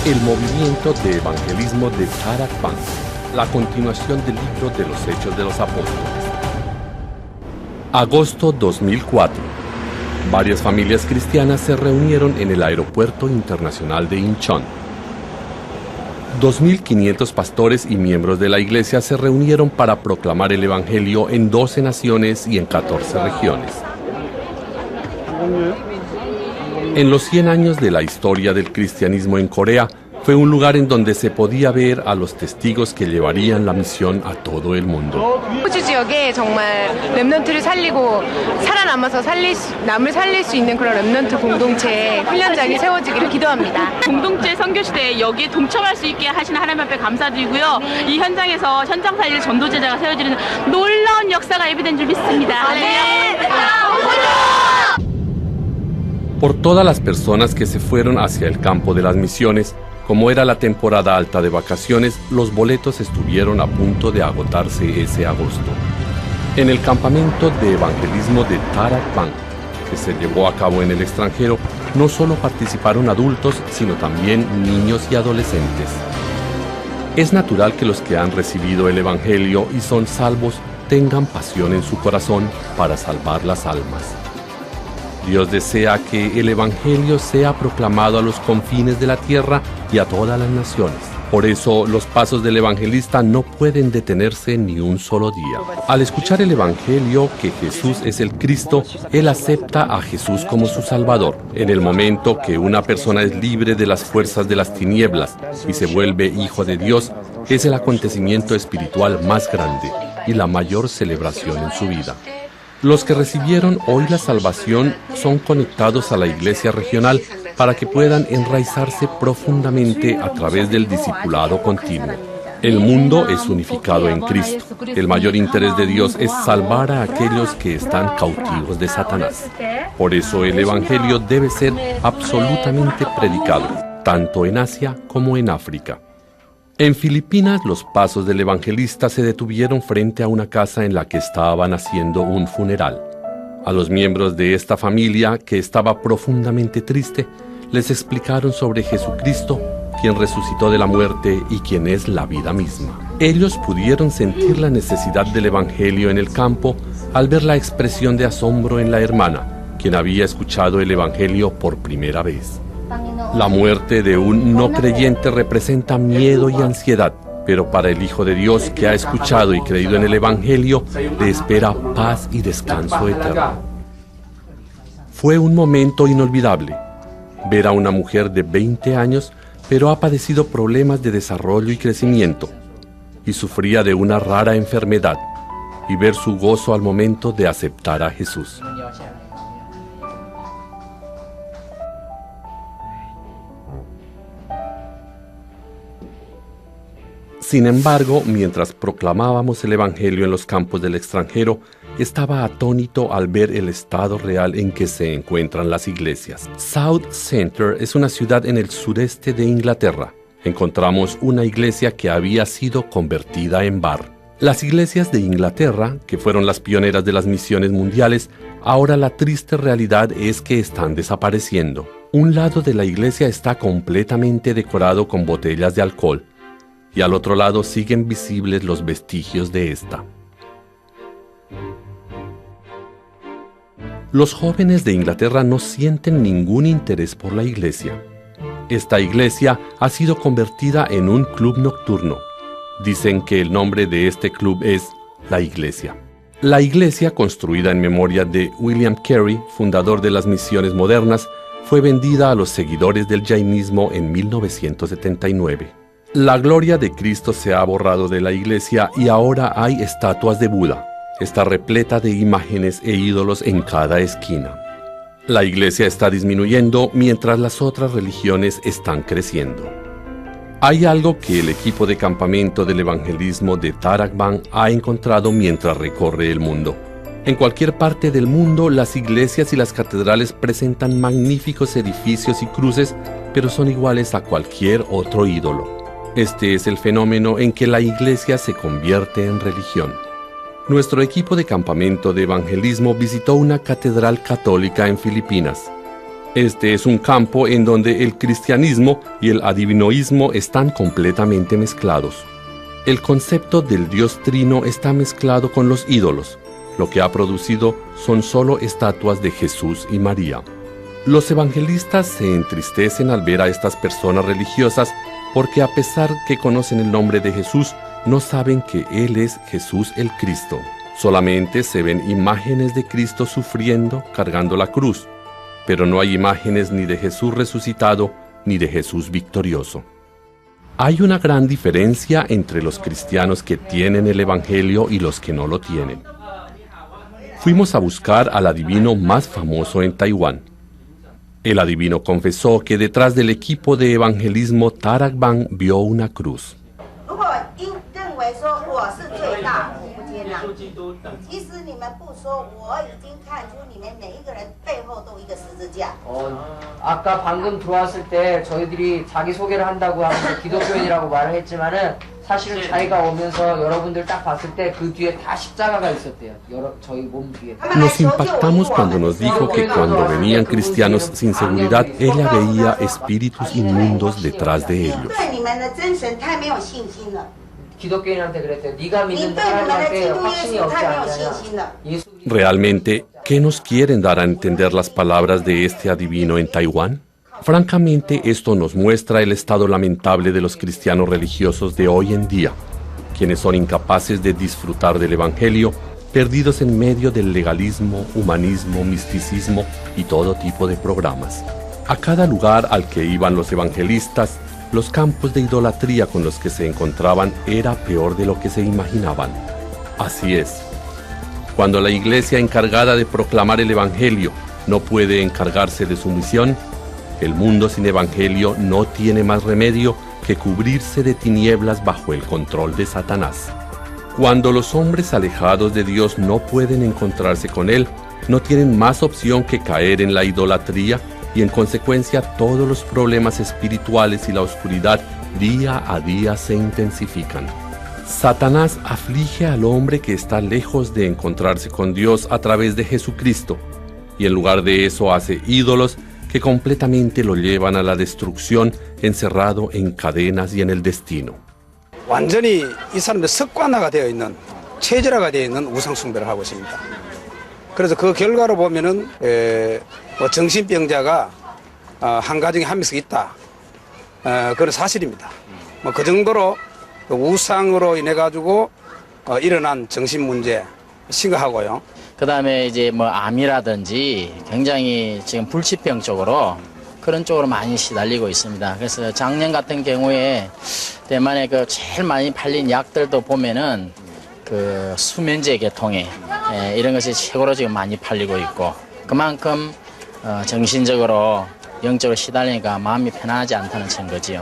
el movimiento de evangelismo de Tarak Ban, la continuación del libro de los Hechos de los Apóstoles. Agosto 2004. Varias familias cristianas se reunieron en el Aeropuerto Internacional de Incheon. 2.500 pastores y miembros de la iglesia se reunieron para proclamar el Evangelio en 12 naciones y en 14 regiones. En los 100 años de la historia del cristianismo en Corea, fue un lugar en donde se podía ver a los testigos que llevarían la misión a todo el mundo. 호주 지역에 정말 렘넌트를 살리고 살아남아서 남을 살릴 수 있는 그런 렘넌트 공동체 훈련장이 세워지기를 기도합니다. 공동체 선교 시대에 여기에 동참할 수 있게 하시는 하나님 앞에 감사드리고요. 이 현장에서 현장 살릴 전도제자가 세워지는 놀라운 역사가 예비된 줄 믿습니다. Por todas las personas que se fueron hacia el campo de las misiones, como era la temporada alta de vacaciones, los boletos estuvieron a punto de agotarse ese agosto. En el campamento de evangelismo de Tarak Ban, que se llevó a cabo en el extranjero, no solo participaron adultos, sino también niños y adolescentes. Es natural que los que han recibido el Evangelio y son salvos tengan pasión en su corazón para salvar las almas. Dios desea que el Evangelio sea proclamado a los confines de la tierra y a todas las naciones. Por eso, los pasos del evangelista no pueden detenerse ni un solo día. Al escuchar el Evangelio que Jesús es el Cristo, él acepta a Jesús como su Salvador. En el momento que una persona es libre de las fuerzas de las tinieblas y se vuelve hijo de Dios, es el acontecimiento espiritual más grande y la mayor celebración en su vida. Los que recibieron hoy la salvación son conectados a la iglesia regional para que puedan enraizarse profundamente a través del discipulado continuo. El mundo es unificado en Cristo. El mayor interés de Dios es salvar a aquellos que están cautivos de Satanás. Por eso el Evangelio debe ser absolutamente predicado, tanto en Asia como en África. En Filipinas, los pasos del evangelista se detuvieron frente a una casa en la que estaban haciendo un funeral. A los miembros de esta familia, que estaba profundamente triste, les explicaron sobre Jesucristo, quien resucitó de la muerte y quien es la vida misma. Ellos pudieron sentir la necesidad del evangelio en el campo al ver la expresión de asombro en la hermana, quien había escuchado el evangelio por primera vez. La muerte de un no creyente representa miedo y ansiedad, pero para el Hijo de Dios que ha escuchado y creído en el Evangelio, le espera paz y descanso eterno. Fue un momento inolvidable, ver a una mujer de 20 años, pero ha padecido problemas de desarrollo y crecimiento, y sufría de una rara enfermedad, y ver su gozo al momento de aceptar a Jesús. Sin embargo, mientras proclamábamos el Evangelio en los campos del extranjero, estaba atónito al ver el estado real en que se encuentran las iglesias. Southcenter es una ciudad en el sureste de Inglaterra. Encontramos una iglesia que había sido convertida en bar. Las iglesias de Inglaterra, que fueron las pioneras de las misiones mundiales, ahora la triste realidad es que están desapareciendo. Un lado de la iglesia está completamente decorado con botellas de alcohol, y al otro lado siguen visibles los vestigios de esta. Los jóvenes de Inglaterra no sienten ningún interés por la iglesia. Esta iglesia ha sido convertida en un club nocturno. Dicen que el nombre de este club es La Iglesia. La iglesia, construida en memoria de William Carey, fundador de las misiones modernas, fue vendida a los seguidores del jainismo en 1979. La gloria de Cristo se ha borrado de la iglesia y ahora hay estatuas de Buda. Está repleta de imágenes e ídolos en cada esquina. La iglesia está disminuyendo mientras las otras religiones están creciendo. Hay algo que el equipo de campamento del evangelismo de Tarak Ban ha encontrado mientras recorre el mundo. En cualquier parte del mundo, las iglesias y las catedrales presentan magníficos edificios y cruces, pero son iguales a cualquier otro ídolo. Este es el fenómeno en que la iglesia se convierte en religión. Nuestro equipo de campamento de evangelismo visitó una catedral católica en Filipinas. Este es un campo en donde el cristianismo y el adivinoísmo están completamente mezclados. El concepto del Dios Trino está mezclado con los ídolos. Lo que ha producido son solo estatuas de Jesús y María. Los evangelistas se entristecen al ver a estas personas religiosas porque a pesar que conocen el nombre de Jesús, no saben que Él es Jesús el Cristo. Solamente se ven imágenes de Cristo sufriendo, cargando la cruz, pero no hay imágenes ni de Jesús resucitado ni de Jesús victorioso. Hay una gran diferencia entre los cristianos que tienen el Evangelio y los que no lo tienen. Fuimos a buscar al adivino más famoso en Taiwán. El adivino confesó que detrás del equipo de evangelismo Tarak Ban vio una cruz. 아까 방금 들어왔을 때 저희들이 자기 소개를 한다고 하면서 기독교인이라고 말을 했지만은 사실은 자기가 오면서 여러분들 딱 봤을 때 그 뒤에 다 십자가가 있었대요. 저희 몸 뒤에. Nos impactamos cuando nos dijo que cuando venían cristianos sin seguridad, ella veía espíritus inmundos detrás de ellos. 기독교인한테 그랬대요. 네가 믿는 사람한테 확신이 없지 않냐. Realmente, ¿qué nos quieren dar a entender las palabras de este adivino en Taiwán? Francamente, esto nos muestra el estado lamentable de los cristianos religiosos de hoy en día, quienes son incapaces de disfrutar del Evangelio, perdidos en medio del legalismo, humanismo, misticismo y todo tipo de programas. A cada lugar al que iban los evangelistas, los campos de idolatría con los que se encontraban era peor de lo que se imaginaban. Así es. Cuando la iglesia encargada de proclamar el Evangelio no puede encargarse de su misión, el mundo sin Evangelio no tiene más remedio que cubrirse de tinieblas bajo el control de Satanás. Cuando los hombres alejados de Dios no pueden encontrarse con Él, no tienen más opción que caer en la idolatría y en consecuencia todos los problemas espirituales y la oscuridad día a día se intensifican. Satanás aflige al hombre que está lejos de encontrarse con Dios a través de Jesucristo, y en lugar de eso hace ídolos que completamente lo llevan a la destrucción, encerrado en cadenas y en el destino. 완전히 이 사람들 습관화가 되어 있는, 체질화가 되어 있는 우상 숭배를 하고 있습니다. 그래서 그 결과로 보면은 정신병자가 한 가정에 한 명씩 있다. 그런 사실입니다. 그 정도로 우상으로 인해 가지고 일어난 정신 문제 심각하고요. 그다음에 이제 뭐 암이라든지 굉장히 지금 불치병 쪽으로 그런 쪽으로 많이 시달리고 있습니다. 그래서 작년 같은 경우에 대만에 그 제일 많이 팔린 약들도 보면은 그 수면제 계통에 이런 것이 최고로 지금 많이 팔리고 있고, 그만큼 정신적으로 영적으로 시달리니까 마음이 편안하지 않다는 증거지요.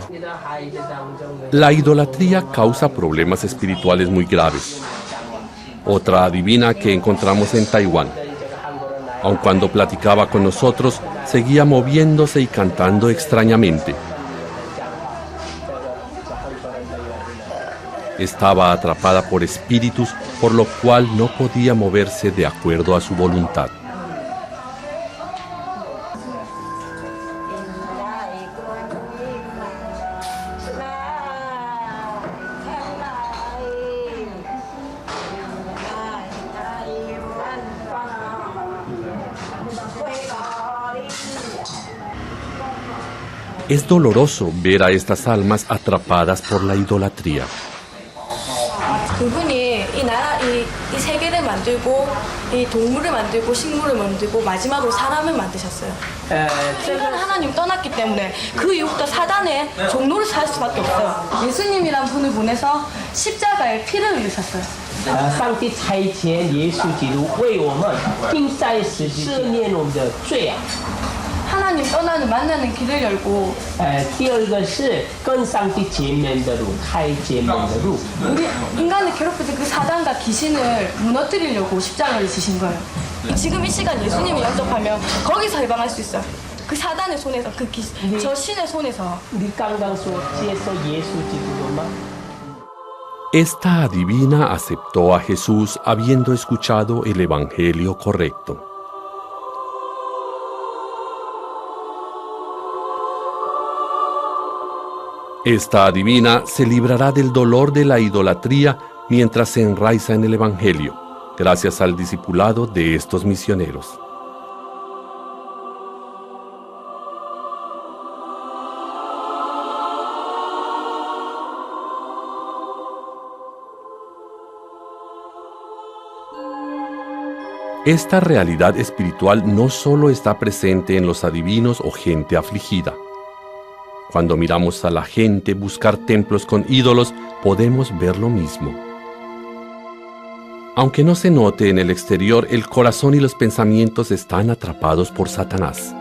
La idolatría causa problemas espirituales muy graves. Otra adivina que encontramos en Taiwán, aun cuando platicaba con nosotros, seguía moviéndose y cantando extrañamente. Estaba atrapada por espíritus, por lo cual no podía moverse de acuerdo a su voluntad. Es doloroso ver a estas almas atrapadas por la idolatría. 그분이 이 세계를 만들고 이 동물을 만들고 식물을 만들고 마지막으로 사람을 만드셨어요. 인간 하나님 떠났기 때문에 그 이후부터 사단의 종로를 살 수밖에 없어요. 예수님이란 분을 보내서 십자가에 피를 흘리셨어요. 上帝差遣耶稣基督为我们钉在十字架，赦免我们的罪啊。 하나님 떠나는 만나는 길을 열고 第二个是跟上帝见面的路，开见面的路。 우리 인간을 괴롭히던 그 사단과 귀신을 무너뜨리려고 십자가를 지신 거예요. 지금 이 시간 예수님을 영접하면 거기서 해방할 수 있어요. 그 사단의 손에서, 저 신의 손에서. 你刚刚说接受耶稣基督了吗？ Esta adivina aceptó a Jesús habiendo escuchado el evangelio correcto. Esta adivina se librará del dolor de la idolatría mientras se enraiza en el Evangelio, gracias al discipulado de estos misioneros. Esta realidad espiritual no solo está presente en los adivinos o gente afligida. Cuando miramos a la gente buscar templos con ídolos, podemos ver lo mismo. Aunque no se note en el exterior, el corazón y los pensamientos están atrapados por Satanás.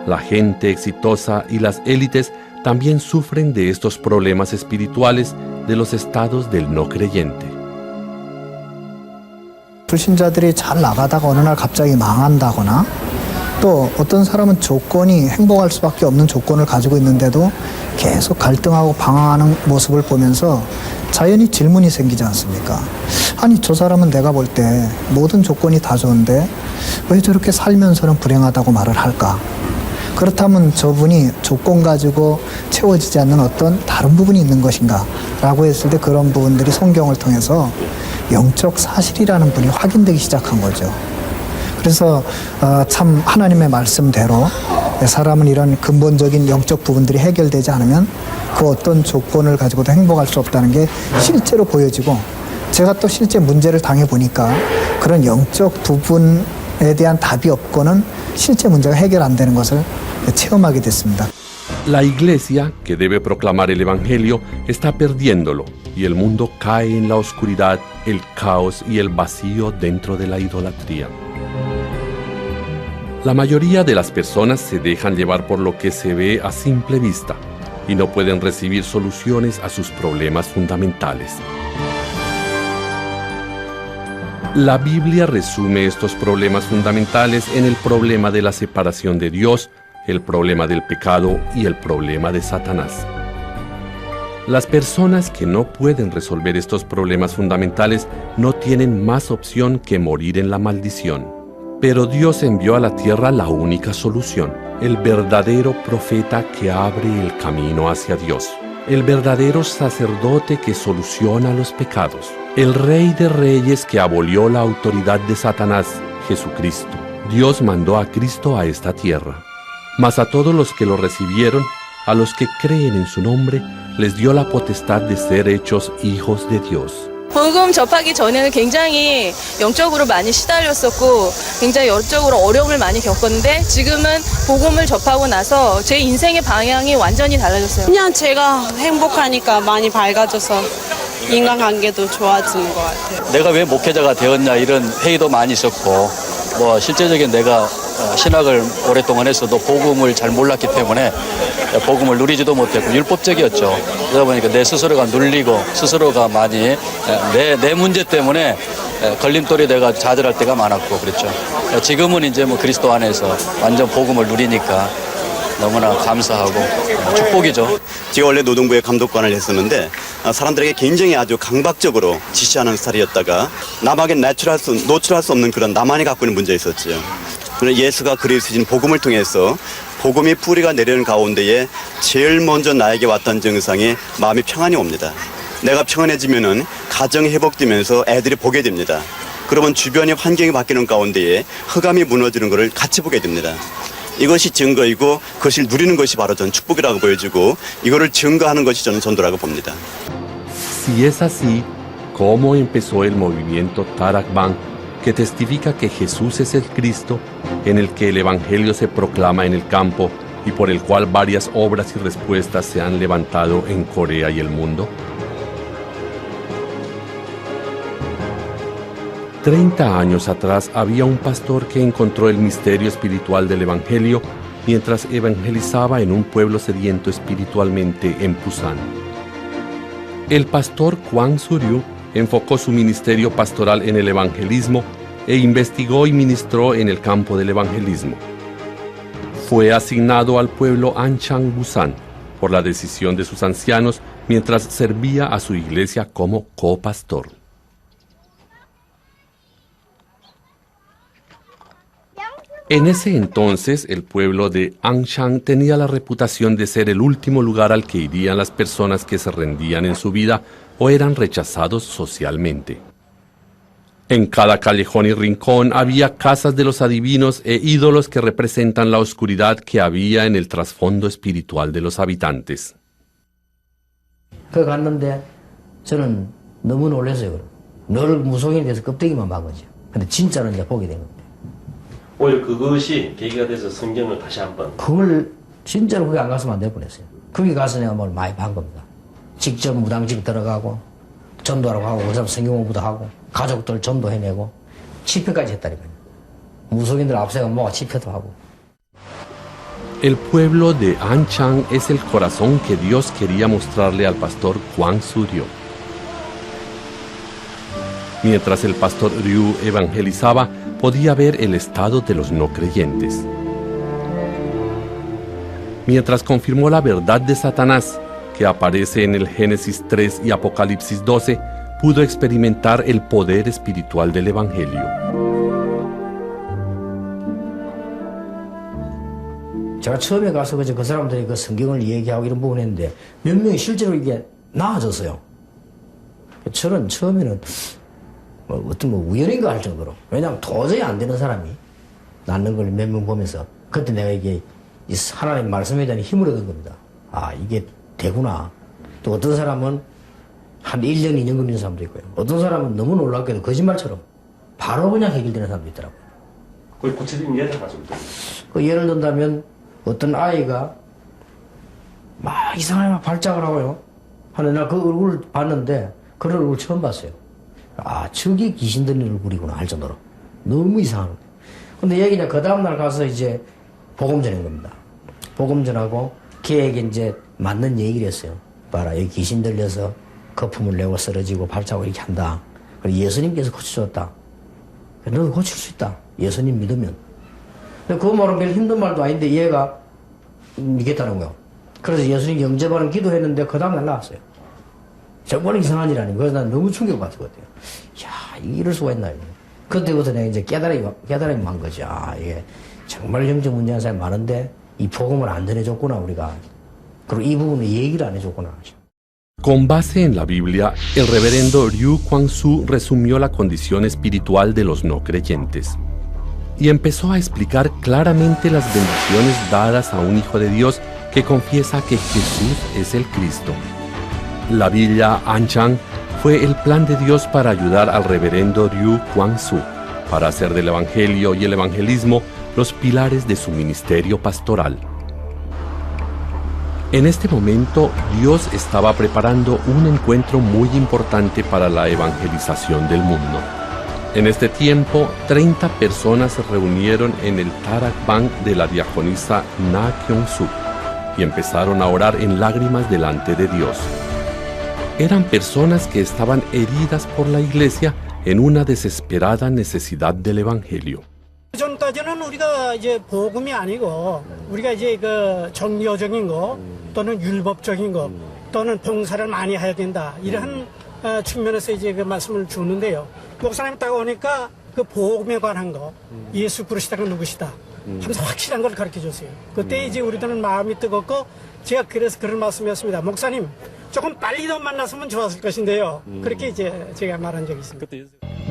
La gente exitosa y las élites también sufren de estos problemas espirituales de los estados del no creyente. 불신자들이 잘 나가다가 어느 날 갑자기 망한다거나 또 어떤 사람은 조건이 행복할 수밖에 없는 조건을 가지고 있는데도 계속 갈등하고 방황하는 모습을 보면서 자연히 질문이 생기지 않습니까? 아니 저 사람은 내가 볼 때 모든 조건이 다 좋은데 왜 저렇게 살면서는 불행하다고 말을 할까? 그렇다면 저분이 조건 가지고 채워지지 않는 어떤 다른 부분이 있는 것인가? 라고 했을 때 그런 부분들이 성경을 통해서 영적 사실이라는 분이 확인되기 시작한 거죠. 그래서 참 하나님의 말씀대로 사람은 이런 근본적인 영적 부분들이 해결되지 않으면 그 어떤 조건을 가지고도 행복할 수 없다는 게 실제로 보여지고 제가 또 실제 문제를 당해보니까 그런 영적 부분에 대한 답이 없고는 실제 문제가 해결 안 되는 것을 체험하게 됐습니다. La iglesia, que debe proclamar el Evangelio, está perdiéndolo, y el mundo cae en la oscuridad, el caos y el vacío dentro de la idolatría. La mayoría de las personas se dejan llevar por lo que se ve a simple vista, y no pueden recibir soluciones a sus problemas fundamentales. La Biblia resume estos problemas fundamentales en el problema de la separación de Dios, el problema del pecado y el problema de Satanás. Las personas que no pueden resolver estos problemas fundamentales no tienen más opción que morir en la maldición. Pero Dios envió a la tierra la única solución, el verdadero profeta que abre el camino hacia Dios, el verdadero sacerdote que soluciona los pecados, el Rey de Reyes que abolió la autoridad de Satanás, Jesucristo. Dios mandó a Cristo a esta tierra. Mas a todos los que lo recibieron, a los que creen en su nombre, les dio la potestad de ser hechos hijos de Dios. 복음 접하기 전에는 굉장히 영적으로 많이 시달렸었고 굉장히 영적으로 어려움을 많이 겪었는데 지금은 복음을 접하고 나서 제 인생의 방향이 완전히 달라졌어요. 그냥 제가 행복하니까 많이 밝아져서 인간관계도 좋아지는 것 같아요. 내가 왜 목회자가 되었냐 이런 회의도 많이 있었고 뭐 실제적인 내가 신학을 오랫동안 했어도 복음을 잘 몰랐기 때문에 복음을 누리지도 못했고 율법적이었죠. 그러다 보니까 내 스스로가 눌리고 스스로가 많이 내 문제 때문에 걸림돌이 내가 좌절할 때가 많았고 그랬죠. 지금은 이제 뭐 그리스도 안에서 완전 복음을 누리니까 너무나 감사하고 축복이죠. 제가 원래 노동부의 감독관을 했었는데 사람들에게 굉장히 아주 강박적으로 지시하는 스타일이었다가 남에게 노출할 수 없는 그런 나만이 갖고 있는 문제가 있었죠. 그런데 예수가 그리스도인 복음을 통해서 복음이 뿌리가 내리는 가운데에 제일 먼저 나에게 왔던 증상이 마음이 평안이 옵니다. 내가 평안해지면은 가정이 회복되면서 애들이 보게 됩니다. 그러면 주변의 환경이 바뀌는 가운데에 흑암이 무너지는 것을 같이 보게 됩니다. 이것이 증거이고 그것을 누리는 것이 바로 전 축복이라고 보여지고 이거를 증거하는 것이 저는 전도라고 봅니다. Si es así, ¿cómo empezó el movimiento Tarakban, que testifica que Jesús es el Cristo, en el que el Evangelio se proclama en el campo y por el cual varias obras y respuestas se han levantado en Corea y el mundo? 30 años atrás había un pastor que encontró el misterio espiritual del Evangelio mientras evangelizaba en un pueblo sediento espiritualmente en Pusan. El pastor Kwang Suryu enfocó su ministerio pastoral en el evangelismo e investigó y ministró en el campo del evangelismo. Fue asignado al pueblo Anchang Busan por la decisión de sus ancianos mientras servía a su iglesia como copastor. En ese entonces, el pueblo de Anshan tenía la reputación de ser el último lugar al que irían las personas que se rendían en su vida o eran rechazados socialmente. En cada callejón y rincón había casas de los adivinos e ídolos que representan la oscuridad que había en el trasfondo espiritual de los habitantes. 그 갔는데 저는 너무 놀랐어요. 늘 무속인에 대해서 껍데기만 본 거죠. 근데 진짜로 이제 보게 된 겁니다. 오히려 그것이 계기가 돼서 성경을 다시 한번. 그걸 진짜로 거기 안 갔으면 안 될 뻔했어요. 거기 가서 내가 뭘 많이 본 겁니다. 직접 무당집 들어가고 전도하라고 하고 그 사람 성경 공부도 하고 가족들 전도해내고 집회까지 했다니까요. 무속인들 앞세가 뭐가 집회도 하고. El pueblo de Anshan es el corazón que Dios quería mostrarle al pastor Kwang Soo-ryo. Mientras el pastor Ryu evangelizaba, podía ver el estado de los no creyentes. Mientras confirmó la verdad de Satanás, que aparece en el Génesis 3 y Apocalipsis 12, pudo experimentar el poder espiritual del Evangelio. 제가 처음에 가서 그 사람들이 그 성경을 얘기하고 이런 부분 했는데 몇 명이 실제로 이게 나아졌어요. 저는 처음에는 어떤 우연인가 할 정도로, 왜냐하면 도저히 안 되는 사람이 낫는 걸 몇 명 보면서 그때 내가 이게 이 하나님 말씀에 대한 힘을 얻은 겁니다. 아, 이게 되구나. 또 어떤 사람은 한 1년, 2년 걸리는 사람도 있고요. 어떤 사람은 너무 놀랍게도 거짓말처럼 바로 그냥 해결되는 사람도 있더라고요. 그 구체적인 예를 하나 좀. 그 예를 든다면 어떤 아이가 막 이상하게 막 발작을 하고요. 하는 날 그 얼굴을 봤는데 그 얼굴 처음 봤어요. 아, 저게 귀신 들린 얼굴이구나 할 정도로 너무 이상한 거예요. 근데 얘기냐 그 다음날 가서 이제 복음 전한 겁니다. 복음 전하고 걔에게 이제 맞는 얘기를 했어요. 봐라, 여기 귀신 들려서 거품을 내고 쓰러지고 발작을 이렇게 한다. 그리고 예수님께서 고쳐줬다. 너도 고칠 수 있다. 예수님 믿으면. 근데 그 말은 별 힘든 말도 아닌데 얘가 믿겠다는 거예요. 그래서 예수님 영접하는 기도했는데 그 다음날 나왔어요. 정말 이상한 일 아니에요. 그래서 난 너무 충격받은 것 같아요. 야, 이럴 수가 있나. 그때부터 내가 이제 깨달음이 한 거죠. 아, 이게 정말 영적 문제한 사람이 많은데 이 복음을 안 전해줬구나, 우리가. 그리고 이 부분을 얘기를 안 해줬구나. Con base en la Biblia, el reverendo Ryu Kwang-soo resumió la condición espiritual de los no creyentes y empezó a explicar claramente las bendiciones dadas a un hijo de Dios que confiesa que Jesús es el Cristo. La villa Anshan fue el plan de Dios para ayudar al reverendo Ryu Kwang-soo, para hacer del evangelio y el evangelismo los pilares de su ministerio pastoral. En este momento, Dios estaba preparando un encuentro muy importante para la evangelización del mundo. En este tiempo, 30 personas se reunieron en el Tarak Bang de la diaconisa Na Kyung-suk y empezaron a orar en lágrimas delante de Dios. Eran personas que estaban heridas por la iglesia en una desesperada necesidad del evangelio. 전까지는 우리가 이제 복음이 아니고 우리가 이제 그 정료적인 거 또는 율법적인 거 또는 봉사를 많이 해야 된다 이런 측면에서 이제 그 말씀을 주는데요. 목사님 딱 오니까 그 복음에 관한 거 예수 그리스도가 누구시다 하면서 확실한 걸 가르쳐 줬어요. 그때 이제 우리들은 마음이 뜨겁고 제가 그래서 그런 말씀이었습니다. 목사님 조금 빨리 더 만났으면 좋았을 것인데요. 그렇게 이제 제가 말한 적이 있습니다.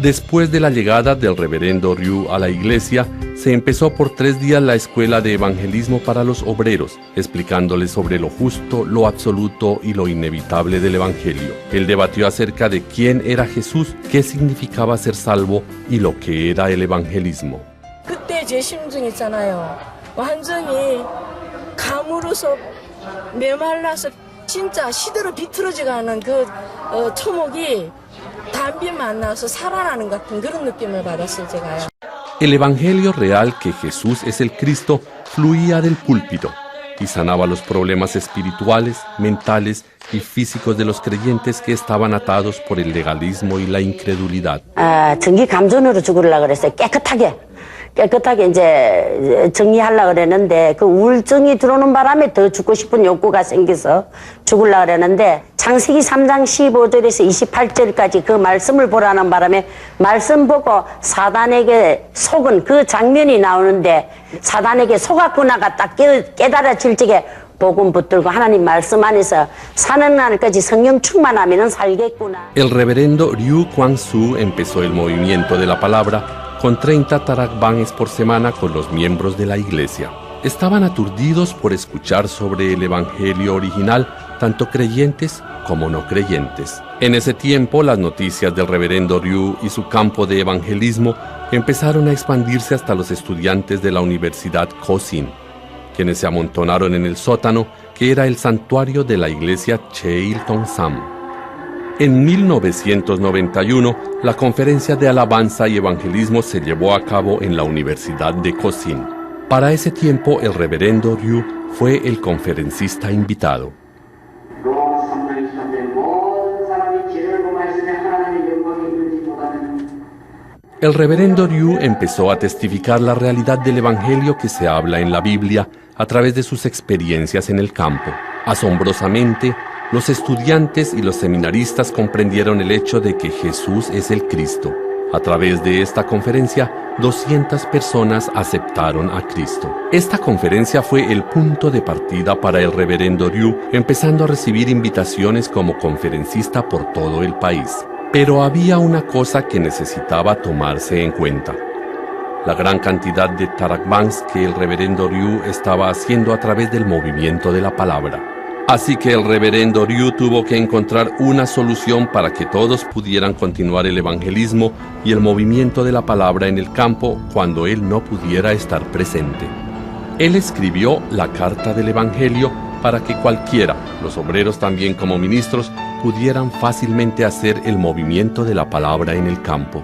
Después de la llegada del reverendo Ryu a la iglesia, se empezó por 3 días la escuela de evangelismo para los obreros, explicándoles sobre lo justo, lo absoluto y lo inevitable del evangelio. Él debatió acerca de quién era Jesús, qué significaba ser salvo y lo que era el evangelismo. 그때 제 심정 있잖아요. 완전히 감으로서 메말라서 진짜 시대로 비틀어져가는 그 초목이 담비 만나서 살아나는 같은 그런 느낌을 받았어요, 제가요. El evangelio real que Jesús es el Cristo fluía del púlpito y sanaba los problemas espirituales, mentales y físicos de los creyentes que estaban atados por el legalismo y la incredulidad. 전기 감전으로 죽으려고 그랬어요. 깨끗하게. 깨끗하게 이제 정리하려고 그랬는데 그 우울증이 들어오는 바람에 더 죽고 싶은 욕구가 생겨서 죽으려고 그랬는데 창세기 3장 15절에서 28절까지 그 말씀을 보라는 바람에 말씀 보고 사단에게 속은 그 장면이 na오는데 사단에게 속았구나가 딱 깨달아질 적에 복음 붙들고 하나님 말씀 안에서 사는 날까지 성령 충만하면은 살겠구나. El reverendo Ryu Kwang-soo empezó el movimiento de la palabra con 30 tarakbangs por semana con los miembros de la iglesia. Estaban aturdidos por escuchar sobre el evangelio original, tanto creyentes como no creyentes. En ese tiempo, las noticias del reverendo Ryu y su campo de evangelismo empezaron a expandirse hasta los estudiantes de la Universidad Kosin, quienes se amontonaron en el sótano que era el santuario de la iglesia Cheiltong-sam. En 1991, la conferencia de alabanza y evangelismo se llevó a cabo en la Universidad de Kosin. Para ese tiempo, el reverendo Ryu fue el conferencista invitado. El reverendo Ryu empezó a testificar la realidad del evangelio que se habla en la Biblia a través de sus experiencias en el campo. Asombrosamente, los estudiantes y los seminaristas comprendieron el hecho de que Jesús es el Cristo. A través de esta conferencia, 200 personas aceptaron a Cristo. Esta conferencia fue el punto de partida para el reverendo Ryu, empezando a recibir invitaciones como conferencista por todo el país. Pero había una cosa que necesitaba tomarse en cuenta: la gran cantidad de tarakbangs que el reverendo Ryu estaba haciendo a través del movimiento de la palabra. Así que el reverendo Ryu tuvo que encontrar una solución para que todos pudieran continuar el evangelismo y el movimiento de la palabra en el campo cuando él no pudiera estar presente. Él escribió la carta del evangelio para que cualquiera, los obreros también como ministros, pudieran fácilmente hacer el movimiento de la palabra en el campo.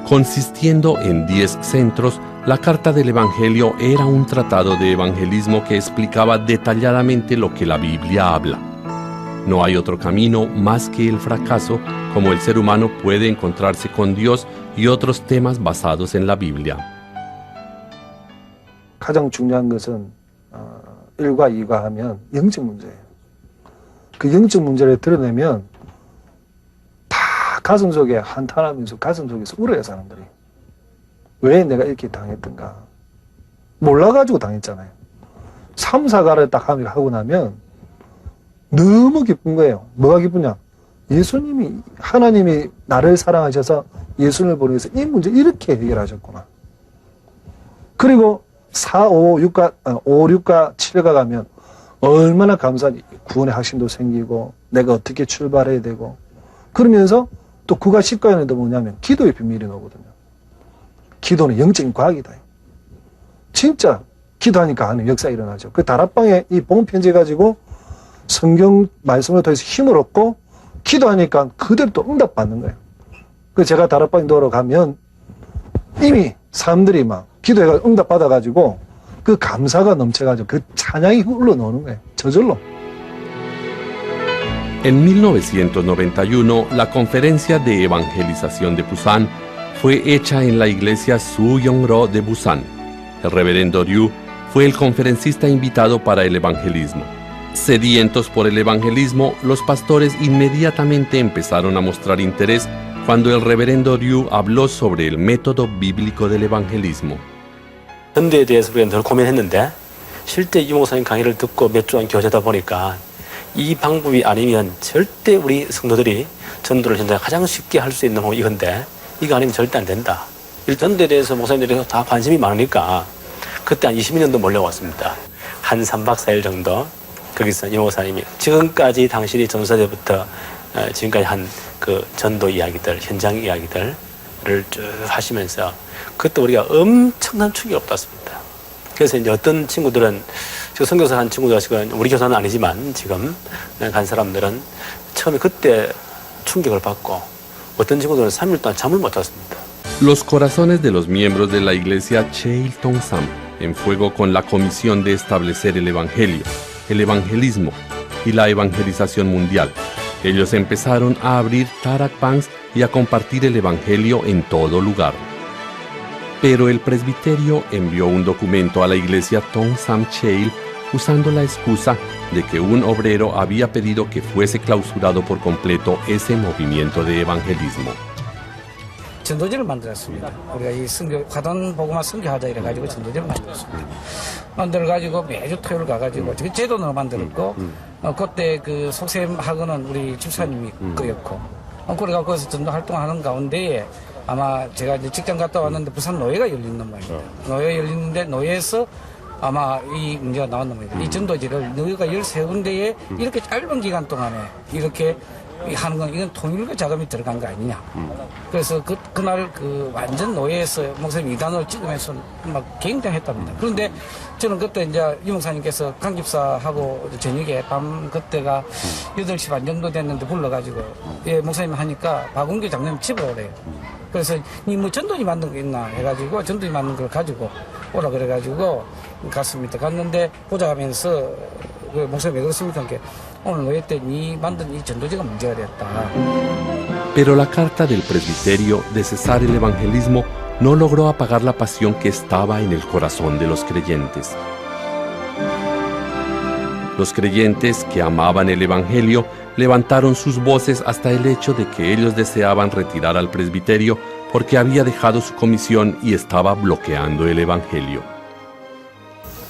Consistiendo en 10 centros, la carta del Evangelio era un tratado de evangelismo que explicaba detalladamente lo que la Biblia habla. No hay otro camino más que el fracaso, como el ser humano puede encontrarse con Dios y otros temas basados en la Biblia. 가장 중요한 것은 1과 2가 하면 영적 문제예요. 그 영적 문제를 드러내면 다 가슴 속에 한탄하면서 가슴 속에서 울어요, 사람들이. 왜 내가 이렇게 당했던가. 몰라가지고 당했잖아요. 3, 4가를 딱 하고 나면 너무 기쁜 거예요. 뭐가 기쁘냐? 예수님이, 하나님이 나를 사랑하셔서 예수님을 보내서 이 문제 이렇게 해결하셨구나. 그리고 4, 5, 6과 7가 가면 얼마나 감사하니. 구원의 확신도 생기고 내가 어떻게 출발해야 되고 그러면서 또 9과 10과에는 뭐냐면 기도의 비밀이 나오거든요. 기도는 영적인 과학이다. 진짜 기도하니까 하는 역사 일어나죠. 그 다락방에 이 복음 편지 가지고 성경 말씀을 통해서 힘을 얻고 기도하니까 그대로 또 응답 받는 거예요. 그 제가 다락방 도로 가면 이미 사람들이 막 기도해가 응답 받아가지고 그 감사가 넘쳐가지고 그 찬양이 흘러나오는 거예요. 저절로. En 1991, la conferencia de evangelización de Busan fue hecha en la iglesia Su-Yong-ro de Busan. El reverendo Ryu fue el conferencista invitado para el evangelismo. Sedientos por el evangelismo, los pastores inmediatamente empezaron a mostrar interés cuando el reverendo Ryu habló sobre el método bíblico del evangelismo. 전도에 대해서 우리가 늘 고민했는데 실제 이 목사님 강의를 듣고 몇 주간 교제하다 보니까 이 방법이 아니면 절대 우리 성도들이 전도를 현장에 가장 쉽게 할 수 있는 방법이 이건데 이거 아니면 절대 안 된다. 이 전도에 대해서 목사님들이 다 관심이 많으니까 그때 한 20년도 몰려왔습니다. 한 3박 4일 정도 거기서 이 목사님이 지금까지 당신이 전사제부터 지금까지 한 그 전도 이야기들, 현장 이야기들을 쭉 하시면서 그때 우리가 엄청난 충격을 받았습니다. 그래서 이제 어떤 친구들은 지금 선교사 한 친구가 지금 우리 교사는 아니지만 지금 간 사람들은 처음에 그때 충격을 받고 어떤 친구들은 3일 동안 잠을 못 잤습니다. Los corazones de los miembros de la iglesia Cheiltong-sam en fuego con la comisión de establecer el evangelio, el evangelismo y la evangelización mundial. Ellos empezaron a abrir tarakbangs y a compartir el evangelio en todo lugar. Pero el presbiterio envió un documento a la iglesia Tongsam Cheil usando la excusa de que un obrero había pedido que fuese clausurado por completo ese movimiento de evangelismo. 전도지를 만들었습니다. 우리가 이 선교 화단 보고만 선교하자 이래 가지고 전도지를 만들었습니다. 만들어 가지고 매주 토요일 가 가지고 제도로 만들었고 그때 그 속셈학원은 우리 집사님이 끄였고 그래 갖고 거기서 전도 활동하는 가운데에 아마 제가 이제 직장 갔다 왔는데 부산 노예가 열리는 말입니다. 노예 열리는데 노예에서 아마 이 문제가 나왔는 말입니다. 이 전도지를 노예가 13군데에 이렇게 짧은 기간 동안에 이렇게 하는 건 이건 통일과 자금이 들어간 거 아니냐. 그래서 그날 그 완전 노예에서 목사님 이단을 찍으면서 막 굉장했답니다. 그런데 저는 그때 이제 이 목사님께서 강 집사하고 저녁에 밤 그때가 8시 반 정도 됐는데 불러가지고 예 목사님 하니까 박운규 장로님 집으로 오래요. 그래서 니 뭐 전도지 만든 거 있나 해가지고 전도지 만든 걸 가지고 오라 그래가지고 갔습니다. 갔는데 보자 하면서 그 목사님 왜 그렇습니까? 오늘 노예 때 니 만든 이 전도지가 문제가 됐다. Pero la carta del presbiterio de cesar el evangelismo no logró apagar la pasión que estaba en el corazón de los creyentes. Los creyentes que amaban el evangelio levantaron sus voces hasta el hecho de que ellos deseaban retirar al presbiterio porque había dejado su comisión y estaba bloqueando el evangelio.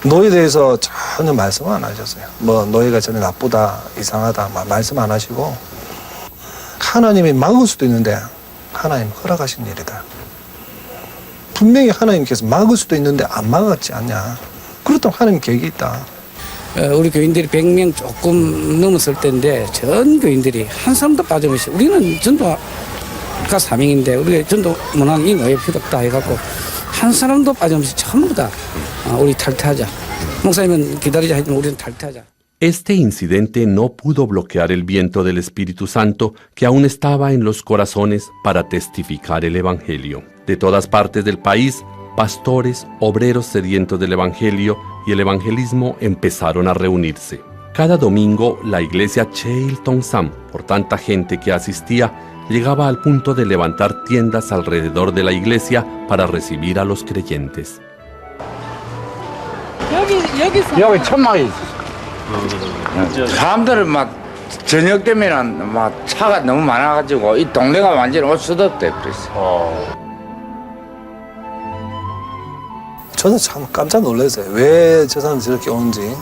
노예에 대해서 전혀 말씀 안 하셨어요. 뭐 노예가 전혀 나쁘다, 이상하다 말씀 안 하시고 하나님이 막을 수도 있는데 하나님 허락하신 일이다. 분명히 하나님께서 막을 수도 있는데 안 막았지 않냐. 그렇다면 하나님 계획이 있다. 우리 교인들이 100명 조금 넘었을 때인데 전 교인들이 한 사람도 빠짐없이 우리는 전도가 사명인데 우리가 전도 문화는 이 노예 필요 없다 해갖고 한 사람도 빠짐없이 전부 다 우리 탈퇴하자. 목사님은 기다리자 했지만 우리는 탈퇴하자. Este incidente no pudo bloquear el viento del Espíritu Santo que aún estaba en los corazones para testificar el Evangelio. De todas partes del país, pastores, obreros sedientos del Evangelio y el evangelismo empezaron a reunirse. Cada domingo, la iglesia Cheil Tongsam, por tanta gente que asistía, llegaba al punto de levantar tiendas alrededor de la iglesia para recibir a los creyentes. 여기 천막이 사람들은 막 저녁 되면은 막 차가 너무 많아가지고 이 동네가 완전히 옷 쏟았대 그랬어. 저는 참 깜짝 놀랐어요. 왜 저 사람들이 저렇게 오는지.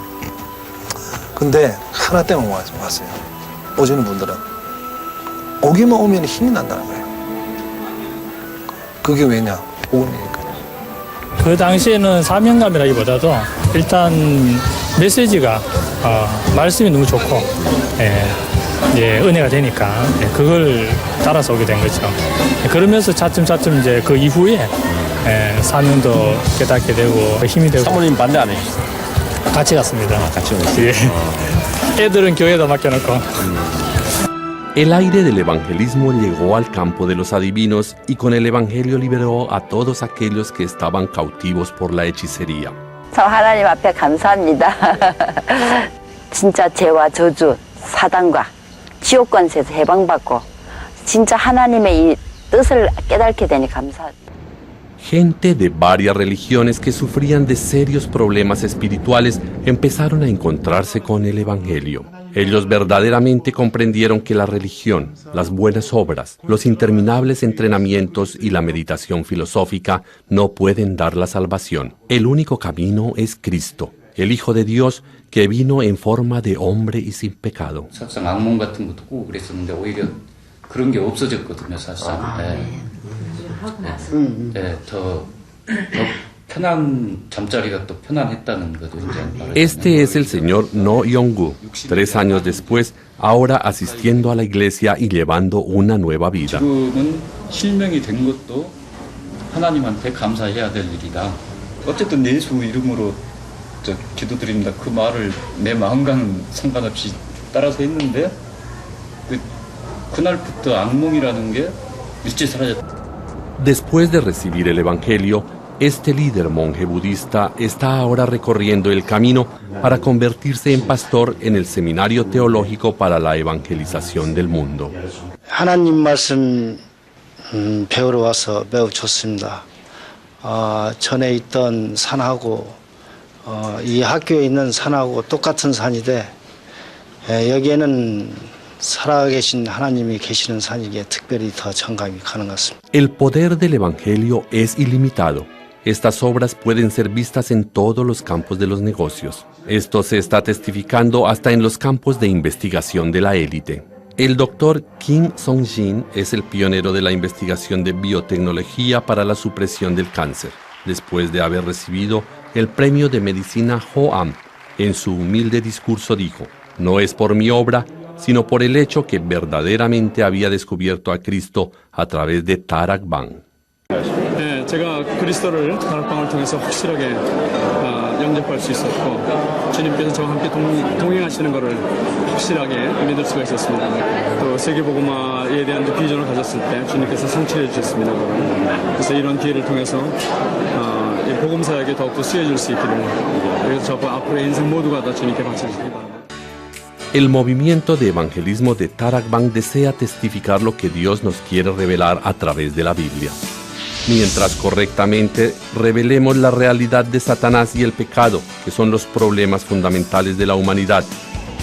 근데 하나 때문에 왔어요. 오시는 분들은 오기만 오면 힘이 난다는 거예요. 그게 왜냐? 복음이니까. 그 당시에는 사명감이라기보다도 일단 메시지가 말씀이 너무 좋고 은혜가 되니까 그걸 따라서 오게 된 거죠. 그러면서 차츰차츰 이제 그 이후에 사명도 깨닫게 되고 힘이 되고. 사모님 반대 안 해주셨어요? 같이 갔습니다. 같이 갔어요? 예. 애들은 교회에다 맡겨놓고. El aire del evangelismo llegó al campo de los adivinos y con el evangelio liberó a todos aquellos que estaban cautivos por la hechicería. 저 하나님 앞에 감사합니다. 진짜 죄와 저주, 사단과 지옥 권세에서 해방받고 진짜 하나님의 이 뜻을 깨닫게 되니 감사합니다. Gente de varias religiones que sufrían de serios problemas espirituales empezaron a encontrarse con el Evangelio. Ellos verdaderamente comprendieron que la religión, las buenas obras, los interminables entrenamientos y la meditación filosófica no pueden dar la salvación. El único camino es Cristo, el Hijo de Dios que vino en forma de hombre y sin pecado. 사실상 악몽 같은 것도 꾸고 그랬었는데 오히려 그런 게 없어졌거든요, 사실상. 더 편한 잠자리가 또 편안했다는 것도 이제. Este es el señor No Yong-gu, 3 años después, ahora asistiendo a la iglesia y llevando una nueva vida. 지금은 실명이 된 것도 하나님한테 감사해야 될 일이다. 어쨌든 예수 이름으로 기도드립니다. 그 말을 내 마음과는 상관없이 따라서 했는데 그날부터 악몽이라는 게 일찍 사라졌다. Después de recibir el Evangelio, este líder monje budista está ahora recorriendo el camino para convertirse en pastor en el Seminario Teológico para la Evangelización del Mundo. 하나님 말씀 배우러 와서 매우 좋습니다. 전에 있던 산하고 이 학교에 있는 산하고 똑같은 산인데 여기에는 살아계신 하나님이 계시는 산이기에 특별히 더 정감이 가는 것 같습니다. El poder del Evangelio es ilimitado. Estas obras pueden ser vistas en todos los campos de los negocios. Esto se está testificando hasta en los campos de investigación de la élite. El doctor Kim Song-jin es el pionero de la investigación de biotecnología para la supresión del cáncer, después de haber recibido el premio de medicina Ho-am. En su humilde discurso dijo: "No es por mi obra, sino por el hecho que verdaderamente había descubierto a Cristo a través de Tarak Ban." 네, 제가 그리스도를 다락방을 통해서 확실하게 영접할 수 있었고 주님께서 저와 함께 동행하시는 것을 확실하게 믿을 수가 있었습니다. 또 세계복음화에 대한 비전을 가졌을 때 주님께서 성취해 주셨습니다. 그래서 이런 기회를 통해서 이 복음사역에 더욱더 쓰여질 수 있기를, 그래서 저 앞으로의 인생 모두가 다 주님께 바쳐주시기 바랍니다. El movimiento de evangelismo de Tarak Ban desea testificar lo que Dios nos quiere revelar a través de la Biblia. Mientras correctamente revelemos la realidad de Satanás y el pecado, que son los problemas fundamentales de la humanidad,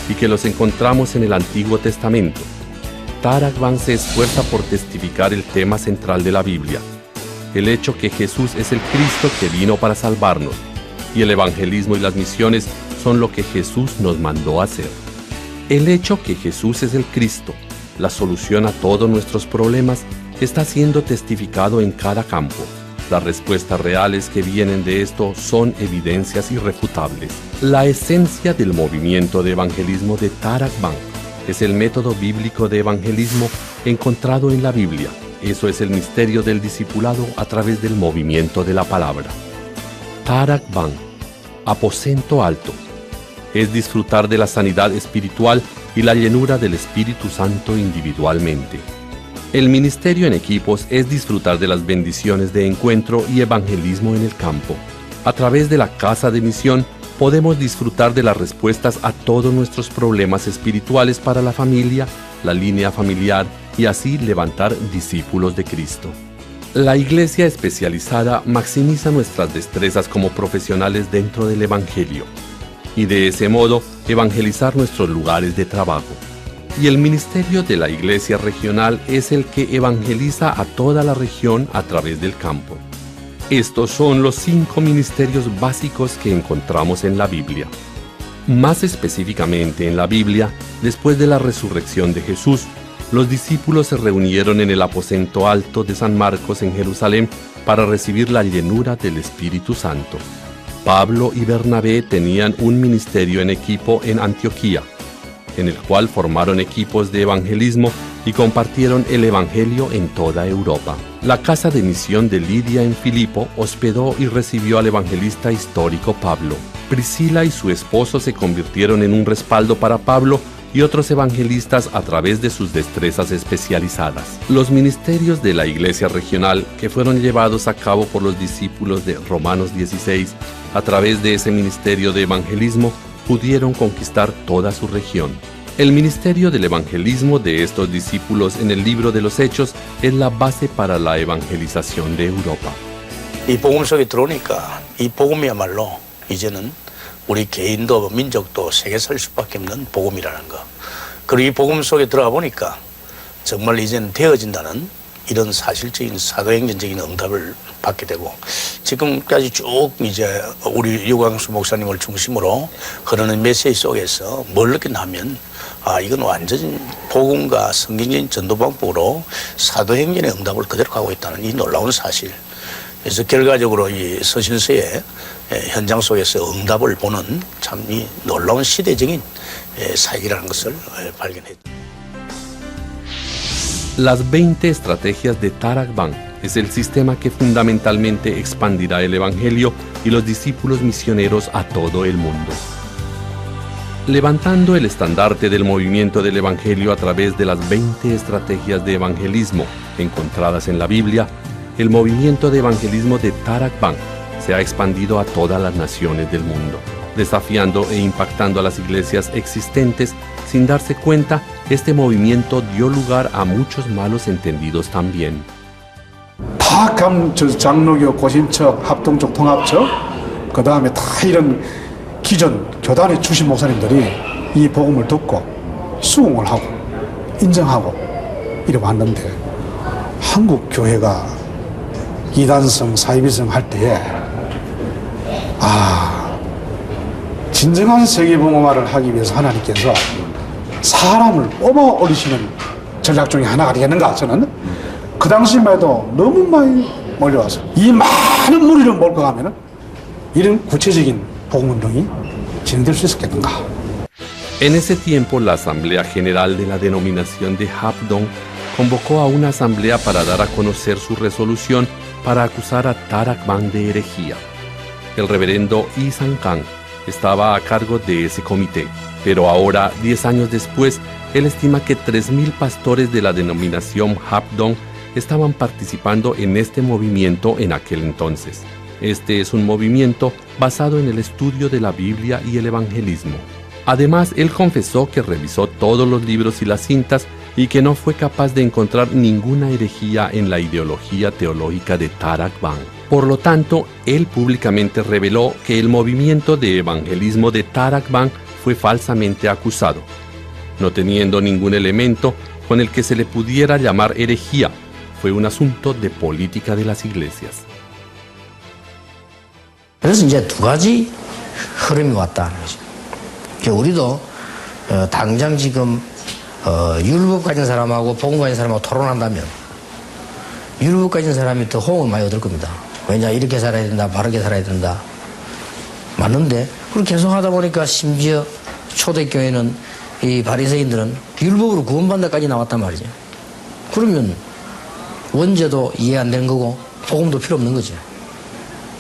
y que los encontramos en el Antiguo Testamento, Tarak Ban se esfuerza por testificar el tema central de la Biblia, el hecho que Jesús es el Cristo que vino para salvarnos, y el evangelismo y las misiones son lo que Jesús nos mandó hacer. El hecho que Jesús es el Cristo, la solución a todos nuestros problemas, está siendo testificado en cada campo. Las respuestas reales que vienen de esto son evidencias irrefutables. La esencia del movimiento de evangelismo de Tarak Ban es el método bíblico de evangelismo encontrado en la Biblia. Eso es el misterio del discipulado a través del movimiento de la palabra. Tarak Ban, aposento alto, es disfrutar de la sanidad espiritual y la llenura del Espíritu Santo individualmente. El ministerio en equipos es disfrutar de las bendiciones de encuentro y evangelismo en el campo. A través de la casa de misión podemos disfrutar de las respuestas a todos nuestros problemas espirituales para la familia, la línea familiar y así levantar discípulos de Cristo. La iglesia especializada maximiza nuestras destrezas como profesionales dentro del Evangelio y de ese modo evangelizar nuestros lugares de trabajo. Y el ministerio de la iglesia regional es el que evangeliza a toda la región a través del campo. Estos son los 5 ministerios básicos que encontramos en la Biblia. Más específicamente en la Biblia, después de la resurrección de Jesús, los discípulos se reunieron en el aposento alto de San Marcos en Jerusalén para recibir la llenura del Espíritu Santo. Pablo y Bernabé tenían un ministerio en equipo en Antioquía, en el cual formaron equipos de evangelismo y compartieron el evangelio en toda Europa. La casa de misión de Lidia en Filipo hospedó y recibió al evangelista histórico Pablo. Priscila y su esposo se convirtieron en un respaldo para Pablo y otros evangelistas a través de sus destrezas especializadas. Los ministerios de la iglesia regional que fueron llevados a cabo por los discípulos de Romanos 16, a través de ese ministerio de evangelismo, pudieron conquistar toda su región. El ministerio del evangelismo de estos discípulos en el libro de los Hechos es la base para la evangelización de Europa. 이 복음 속에 들어오니까 이 복음이야말로 이제는 우리 개인도 민족도 세계 살 수밖에 없는 복음이라는 거. 그리고 이 복음 속에 들어가 보니까 정말 이제는 되어진다는 이런 사실적인 사도행전적인 응답을 받게 되고 지금까지 쭉 이제 우리 유광수 목사님을 중심으로 흐르는 메시지 속에서 뭘 느꼈냐면 이건 완전히 복음과 성경적인 전도 방법으로 사도행전의 응답을 그대로 가고 있다는 이 놀라운 사실. 그래서 결과적으로 이 서신서의 현장 속에서 응답을 보는 참 이 놀라운 시대적인 사역이라는 것을 발견했죠. Las 20 estrategias de Tarak Ban es el sistema que fundamentalmente expandirá el Evangelio y los discípulos misioneros a todo el mundo. Levantando el estandarte del movimiento del Evangelio a través de las 20 estrategias de evangelismo encontradas en la Biblia, el movimiento de evangelismo de Tarak Ban se ha expandido a todas las naciones del mundo, desafiando e impactando a las iglesias existentes. Sin darse cuenta, este movimiento dio lugar a muchos malos entendidos también. 다 장로교, 고신척, 합동적, 통합척, 그 다음에 다 이런 기존 교단의 주신 목사님들이 이 복음을 듣고 수긍을 하고 인정하고 이래 왔는데 한국 교회가 이단성, 사이비성 할 때에 진정한 세계복음화를 하기 위해서 하나님께서 사람을 뽑아 올리시는 전략 중에 하나가 되겠는가 저는 그 당시만 해도 너무 많이 몰려와서 이 많은 무리를 몰고 가면은 이런 구체적인 복음운동이 진행될 수 있었겠는가. En ese tiempo, la Asamblea General de la denominación de Habdong convocó a una asamblea para dar a conocer su resolución para acusar a Tarak Ban de herejía. El reverendo Yi Sang-kang estaba a cargo de ese comité, pero ahora, 10 años después, él estima que 3.000 pastores de la denominación Habdong estaban participando en este movimiento en aquel entonces. Este es un movimiento basado en el estudio de la Biblia y el evangelismo. Además, él confesó que revisó todos los libros y las cintas y que no fue capaz de encontrar ninguna herejía en la ideología teológica de Tarak Ban. Por lo tanto, él públicamente reveló que el movimiento de evangelismo de Tarak Ban fue falsamente acusado, no teniendo ningún elemento con el que se le pudiera llamar herejía. Fue un asunto de política de las iglesias. 그래서 이제 두 가지 흐름이 왔다는 거죠. 우리도 당장 지금 율법 가진 사람하고 복음 가진 사람하고 토론한다면 율법 가진 사람이 더 호응을 많이 얻을 겁니다. 왜냐 이렇게 살아야 된다, 바르게 살아야 된다. 맞는데 그렇게 계속 하다 보니까 심지어 초대교회는 이 바리새인들은 율법으로 구원받는다까지 나왔단 말이죠. 그러면 원죄도 이해 안 되는 거고 복음도 필요 없는 거죠.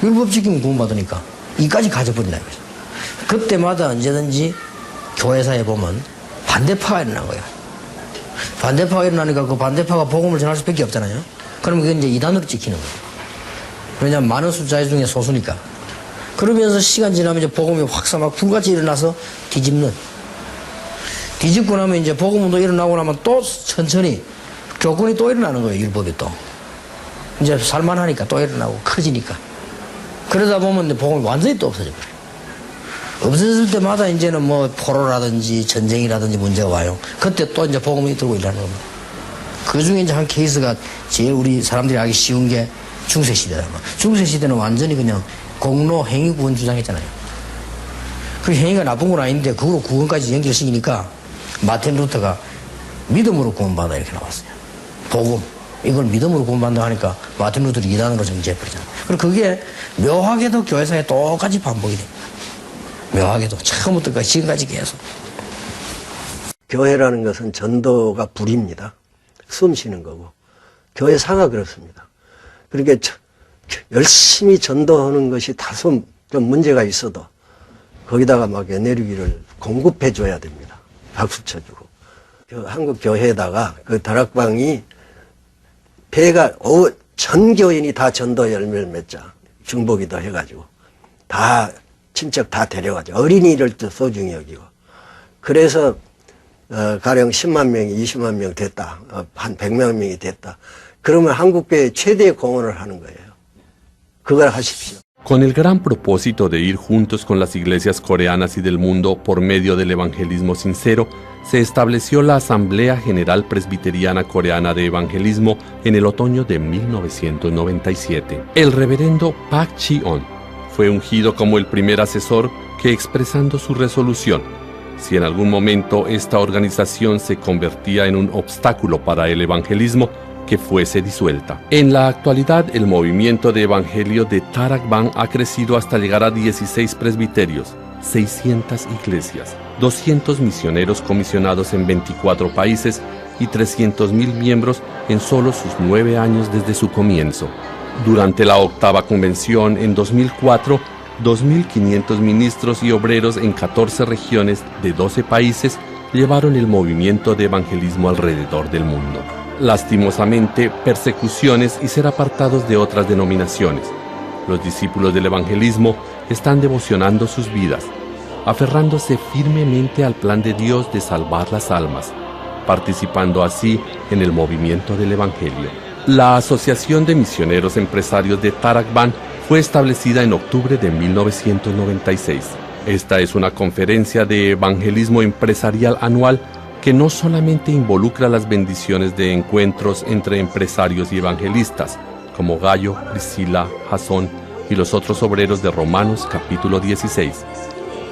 율법 지키면 구원받으니까 이까지 가져버린다 이거죠. 그때마다 언제든지 교회사에 보면 반대파가 일어난 거예요. 반대파가 일어나니까 그 반대파가 복음을 전할 수밖에 없잖아요. 그러면 그게 이제 이단으로 찍히는 거예요. 왜냐하면 많은 숫자 중에 소수니까. 그러면서 시간 지나면 이제 복음이 확산막 불같이 일어나서 뒤집고 나면 이제 복음도 일어나고 나면 또 천천히 교권이 또 일어나는 거예요. 율법이 또. 이제 살만하니까 또 일어나고 커지니까. 그러다 보면 복음이 완전히 또 없어져 버려요. 없어질 때마다 이제는 뭐 포로라든지 전쟁이라든지 문제가 와요. 그때 또 이제 복음이 들고 일하는 겁니다. 그 중에 이제 한 케이스가 제일 우리 사람들이 알기 쉬운 게 중세시대다. 중세시대는 완전히 그냥 공로 행위 구원 주장했잖아요. 그 행위가 나쁜 건 아닌데 그거로 구원까지 연결시키니까 마틴 루터가 믿음으로 구원받아 이렇게 나왔어요. 복음. 이걸 믿음으로 구원받는다 하니까 마틴 루터를 이단으로 정죄해버리잖아요. 그리고 그게 묘하게도 교회사에 똑같이 반복이 됩니다. 묘하게도 처음부터 지금까지 계속. 교회라는 것은 전도가 불입니다. 숨 쉬는 거고 교회사가 그렇습니다. 그러니까 열심히 전도하는 것이 다소 좀 문제가 있어도 거기다가 막 에너지를 공급해 줘야 됩니다. 박수 쳐주고. 한국 교회에다가 그 다락방이 배가 전 교인이 다 전도 열매를 맺자 중보기도 해가지고 다 친척 다 데려가죠. 어린이를 또 소중히 여기고. 그래서 가령 10만 명이 20만 명 됐다. 한 100만 명이 됐다. 그러면 한국교회 최대 공헌을 하는 거예요. 그걸 하십시오. Con el gran propósito de ir juntos con las iglesias coreanas y del mundo por medio del evangelismo sincero, se estableció la Asamblea General Presbiteriana Coreana de Evangelismo en el otoño de 1997. El reverendo Park Ji-on fue ungido como el primer asesor que, expresando su resolución, si en algún momento esta organización se convertía en un obstáculo para el evangelismo, que fuese disuelta. En la actualidad, el movimiento de evangelio de Tarak Ban ha crecido hasta llegar a 16 presbiterios, 600 iglesias, 200 misioneros comisionados en 24 países y 300.000 miembros en solo sus 9 años desde su comienzo. Durante la octava convención en 2004, 2.500 ministros y obreros en 14 regiones de 12 países llevaron el movimiento de evangelismo alrededor del mundo. Lastimosamente, persecuciones y ser apartados de otras denominaciones. Los discípulos del evangelismo están devocionando sus vidas, aferrándose firmemente al plan de Dios de salvar las almas, participando así en el movimiento del evangelio. La Asociación de Misioneros Empresarios de Tarakban fue establecida en octubre de 1996. Esta es una conferencia de evangelismo empresarial anual que no solamente involucra las bendiciones de encuentros entre empresarios y evangelistas, como Gallo, Priscila, Jasón y los otros obreros de Romanos capítulo 16,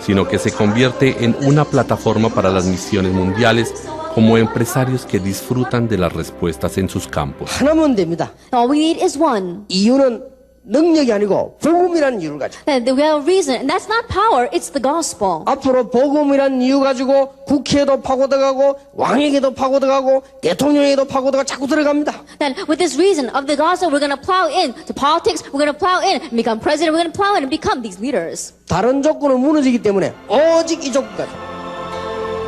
sino que se convierte en una plataforma para las misiones mundiales como empresarios que disfrutan de las respuestas en sus campos. 하나면 됩니다. All we need is one. 이유는 능력이 아니고 복음이라는 이유를 가지고. We have a reason, and that's not power, it's the gospel. 앞으로 복음이라는 이유 가지고 국회에도 파고들어가고 왕에게도 파고들어가고 대통령에게도 파고들어가 자꾸 들어갑니다. Then with this reason of the gospel, we're going to plow in to politics, we're going to plow in and become president, we're going to plow in and become these leaders. 다른 조건은 무너지기 때문에 오직 이 조건까지.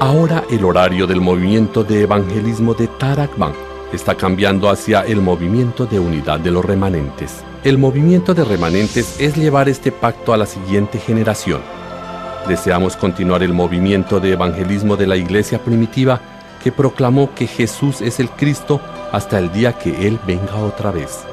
Ahora el horario del movimiento de evangelismo de Tarakban está cambiando hacia el movimiento de unidad de los remanentes. El movimiento de remanentes es llevar este pacto a la siguiente generación. Deseamos continuar el movimiento de evangelismo de la iglesia primitiva que proclamó que Jesús es el Cristo hasta el día que Él venga otra vez.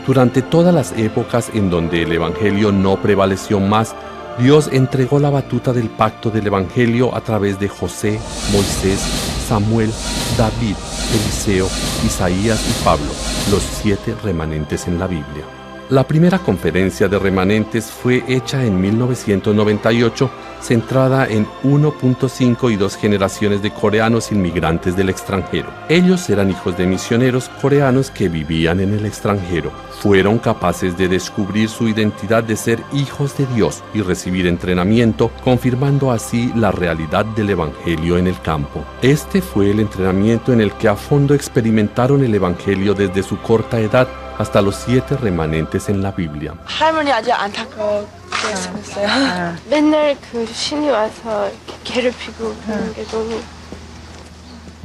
Durante todas las épocas en donde el evangelio no prevaleció más, Dios entregó la batuta del pacto del evangelio a través de José, Moisés, Samuel, David, Eliseo, Isaías y Pablo, los 7 remanentes en la Biblia. La primera conferencia de remanentes fue hecha en 1998, centrada en 1.5 y 2 generaciones de coreanos inmigrantes del extranjero. Ellos eran hijos de misioneros coreanos que vivían en el extranjero. Fueron capaces de descubrir su identidad de ser hijos de Dios y recibir entrenamiento, confirmando así la realidad del evangelio en el campo. Este fue el entrenamiento en el que a fondo experimentaron el evangelio desde su corta edad hasta los 7 remanentes en la Biblia. 할머니 아주 안타깝게 생겼어요. 맨날 그 신이 와서 괴롭히고 그런 게 너무.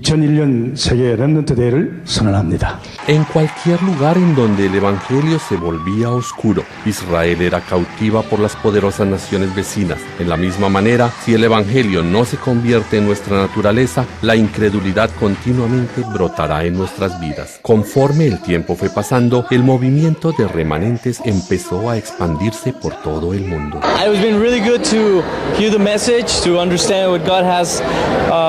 2001년 세계 렘넌트 대회를 선언합니다. En cualquier lugar en donde el evangelio se volvía oscuro, Israel era cautiva por las poderosas naciones vecinas. En la misma manera, si el evangelio no se convierte en nuestra naturaleza, la incredulidad continuamente brotará en nuestras vidas. Conforme el tiempo fue pasando, el movimiento de remanentes empezó a expandirse por todo el mundo. It has been really good to hear the message, to understand what God has,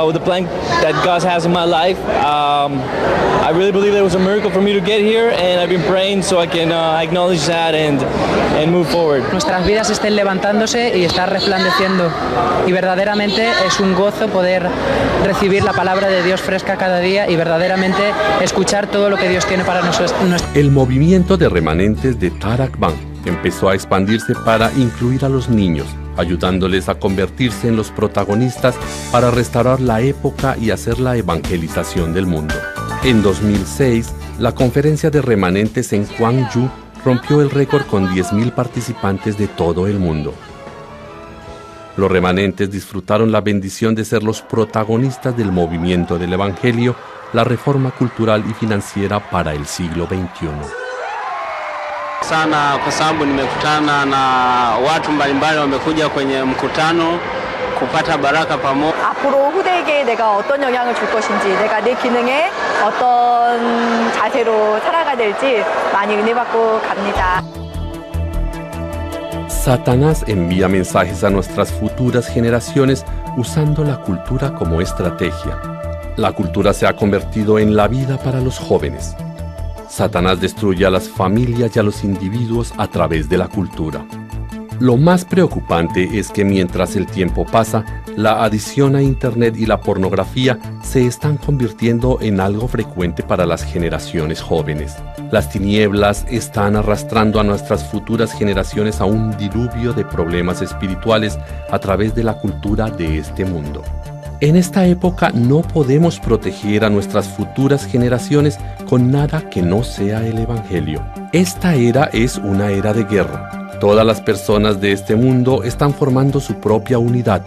with the plan that God has in my life. I really believe there was a miracle for me to get here, and I've been praying so I can acknowledge that and move forward. Nuestras vidas estén levantándose y estar resplandeciendo, y verdaderamente es un gozo poder recibir la palabra de Dios fresca cada día y verdaderamente escuchar todo lo que Dios tiene para nosotros. El movimiento de remanentes de Tarakban empezó a expandirse para incluir a los niños, ayudándoles a convertirse en los protagonistas para restaurar la época y hacer la evangelización del mundo. En 2006, la conferencia de remanentes en Gwangju rompió el récord con 10.000 participantes de todo el mundo. Los remanentes disfrutaron la bendición de ser los protagonistas del movimiento del evangelio, la reforma cultural y financiera para el siglo XXI. sana kwa sababu nimekutana na watu mbalimbali wamekuja kwenye mkutano kupata baraka pamoja. 앞으로 후대에게 내가 어떤 영향을 줄 것인지, 내가 내 기능에 어떤 자세로 살아가야 될지 많이 은혜받고 갑니다. Satanás envía mensajes a nuestras futuras generaciones usando la cultura como estrategia. La cultura se ha convertido en la vida para los jóvenes. Satanás destruye a las familias y a los individuos a través de la cultura. Lo más preocupante es que mientras el tiempo pasa, la adicción a Internet y la pornografía se están convirtiendo en algo frecuente para las generaciones jóvenes. Las tinieblas están arrastrando a nuestras futuras generaciones a un diluvio de problemas espirituales a través de la cultura de este mundo. En esta época no podemos proteger a nuestras futuras generaciones con nada que no sea el Evangelio. Esta era es una era de guerra. Todas las personas de este mundo están formando su propia unidad,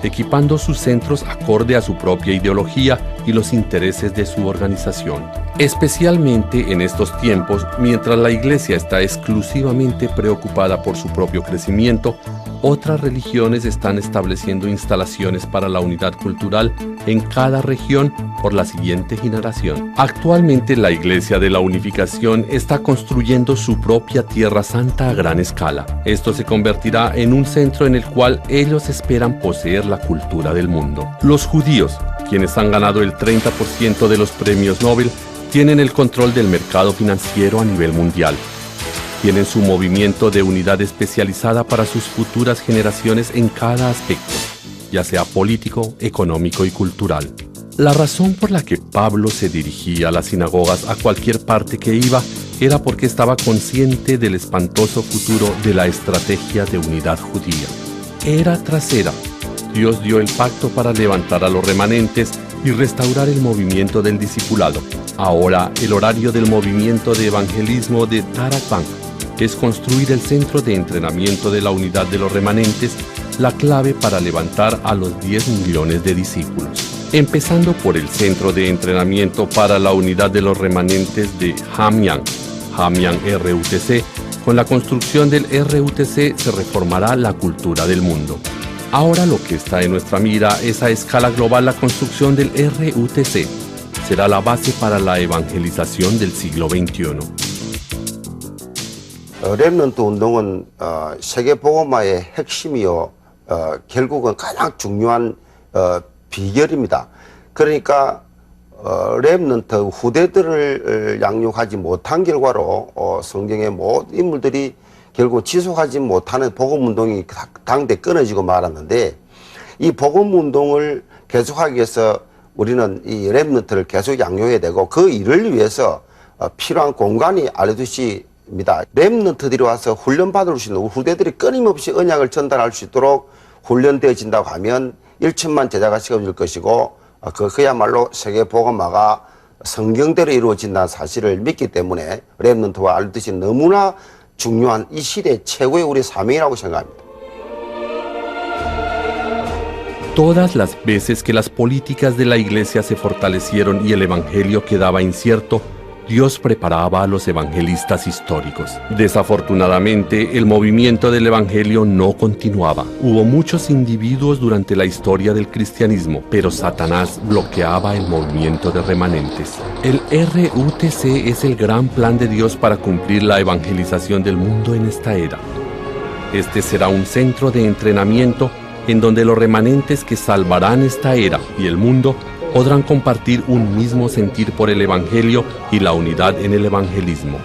equipando sus centros acorde a su propia ideología y los intereses de su organización. Especialmente en estos tiempos, mientras la Iglesia está exclusivamente preocupada por su propio crecimiento, otras religiones están estableciendo instalaciones para la unidad cultural en cada región por la siguiente generación. Actualmente la Iglesia de la Unificación está construyendo su propia Tierra Santa a gran escala. Esto se convertirá en un centro en el cual ellos esperan poseer la cultura del mundo. Los judíos, quienes han ganado el 30% de los premios Nobel, tienen el control del mercado financiero a nivel mundial. Tienen su movimiento de unidad especializada para sus futuras generaciones en cada aspecto, ya sea político, económico y cultural. La razón por la que Pablo se dirigía a las sinagogas a cualquier parte que iba era porque estaba consciente del espantoso futuro de la estrategia de unidad judía. Era tras era, Dios dio el pacto para levantar a los remanentes y restaurar el movimiento del discipulado. Ahora, el horario del movimiento de evangelismo de Tarak Bank es construir el centro de entrenamiento de la unidad de los remanentes, la clave para levantar a los 10 millones de discípulos. Empezando por el centro de entrenamiento para la unidad de los remanentes de Hamyang RUTC. Con la construcción del RUTC se reformará la cultura del mundo. Ahora lo que está en nuestra mira es a escala global la construcción del RUTC. Será la base para la evangelización del siglo XXI. 렘넌트 운동은 세계 복음화의 핵심이요, 결국은 가장 중요한 비결입니다. 그러니까 렘넌트 후대들을 양육하지 못한 결과로 성경의 모든 인물들이 결국 지속하지 못하는 복음 운동이 당대 끊어지고 말았는데, 이 복음 운동을 계속하기 위해서 우리는 이 렘넌트를 계속 양육해야 되고, 그 일을 위해서 필요한 공간이 알려두시 렘넌트들이 와서 훈련받을 수 있는 후대들이 끊임없이 언약을 전달할 수 있도록 훈련되어진다고 하면 1천만 제자가 세워질 것이고, 그야말로 세계 복음화가 성경대로 이루어진다는 사실을 믿기 때문에 렘넌트와 알듯이 너무나 중요한 이 시대 최고의 우리 사명이라고 생각합니다. Todas las veces que las políticas de la Iglesia se fortalecieron y el Evangelio quedaba incierto, Dios preparaba a los evangelistas históricos. Desafortunadamente, el movimiento del Evangelio no continuaba. Hubo muchos individuos durante la historia del cristianismo, pero Satanás bloqueaba el movimiento de remanentes. El RUTC es el gran plan de Dios para cumplir la evangelización del mundo en esta era. Este será un centro de entrenamiento en donde los remanentes que salvarán esta era y el mundo podrán compartir un mismo sentir por el Evangelio y la unidad en el evangelismo.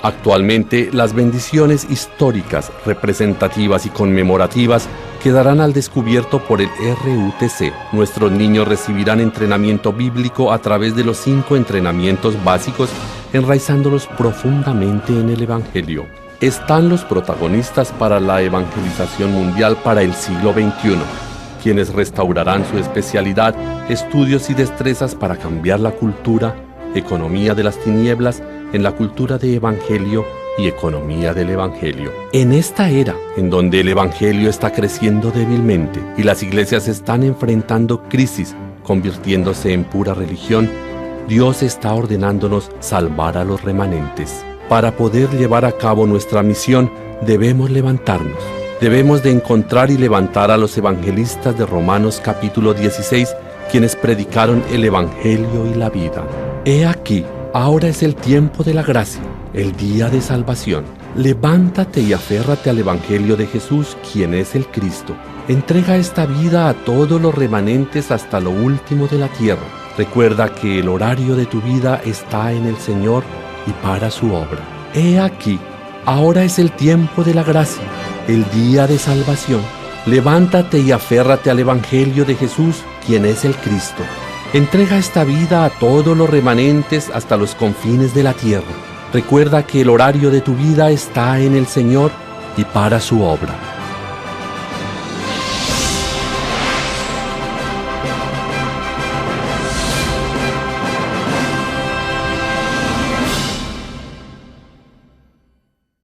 Actualmente, las bendiciones históricas, representativas y conmemorativas quedarán al descubierto por el RUTC. Nuestros niños recibirán entrenamiento bíblico a través de los 5 entrenamientos básicos, enraizándolos profundamente en el Evangelio. Están los protagonistas para la evangelización mundial para el siglo XXI, quienes restaurarán su especialidad, estudios y destrezas para cambiar la cultura, economía de las tinieblas, en la cultura de evangelio y economía del evangelio. En esta era, en donde el evangelio está creciendo débilmente y las iglesias están enfrentando crisis, convirtiéndose en pura religión, Dios está ordenándonos salvar a los remanentes. Para poder llevar a cabo nuestra misión, debemos levantarnos. Debemos de encontrar y levantar a los evangelistas de Romanos capítulo 16, quienes predicaron el Evangelio y la vida. He aquí, ahora es el tiempo de la gracia, el día de salvación. Levántate y aférrate al Evangelio de Jesús, quien es el Cristo. Entrega esta vida a todos los remanentes hasta lo último de la tierra. Recuerda que el horario de tu vida está en el Señor y para su obra. He aquí, ahora es el tiempo de la gracia, el día de salvación. Levántate y aférrate al Evangelio de Jesús, quien es el Cristo. Entrega esta vida a todos los remanentes hasta los confines de la tierra. Recuerda que el horario de tu vida está en el Señor y para su obra.